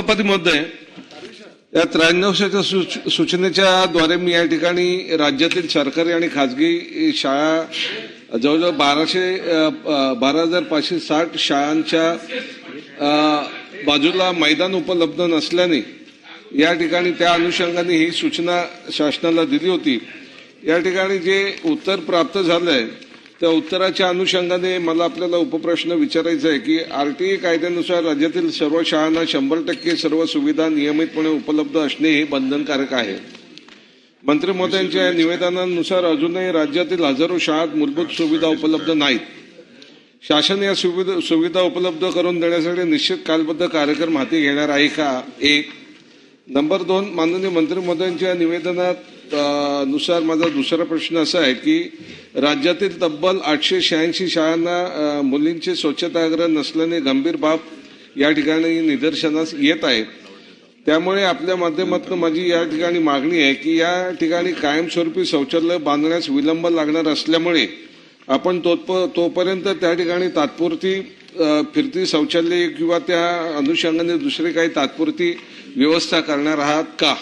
सभापती महोदय, या 93च्या सूचनेच्या द्वारे मी या ठिकाणी राज्यातील सरकारी आणि खाजगी शाळा जवळजवळ 12,560 शाळांच्या बाजूला मैदान उपलब्ध नसल्याने या ठिकाणी त्या अनुषंगाने ही सूचना शासनाला दिली होती। या ठिकाणी जे उत्तर प्राप्त झालंय त्या उत्तराच्या अनुषंगाने मला आपल्याला उपप्रश्न विचारायचा आहे की आरटीए कायद्यानुसार राज्यातील सर्व शाळांना 100% सर्व सुविधा नियमितपणे उपलब्ध असणे हे बंधनकारक आहे। मंत्री महोदयांच्या निवेदनानुसार अजूनही राज्यातील हजारो शाळांत मूलभूत सुविधा उपलब्ध नाहीत। शासन या सुविधा उपलब्ध करून देण्यासाठी निश्चित कालबद्ध कार्यक्रम हाती घेणार आहे का? एक। नंबर 2, माननीय मंत्री महोदयांच्या निवेदनात नुसार माझा दुसरा प्रश्न असा आहे की राज्यातील तब्बल 886 शाळांना मुलींचे स्वच्छतागृह नसल्याने गंभीर बाब या ठिकाणी निदर्शनास येत आहे। त्यामुळे आपल्या माध्यमातून माझी या ठिकाणी मागणी आहे की या ठिकाणी कायमस्वरूपी शौचालय बांधण्यास विलंब लागणार असल्यामुळे आपण तोपर्यंत त्या ठिकाणी तात्पुरती फिरती शौचालय किंवा त्या अनुषंगाने दुसरी काही तात्पुरती व्यवस्था करणार आहात का?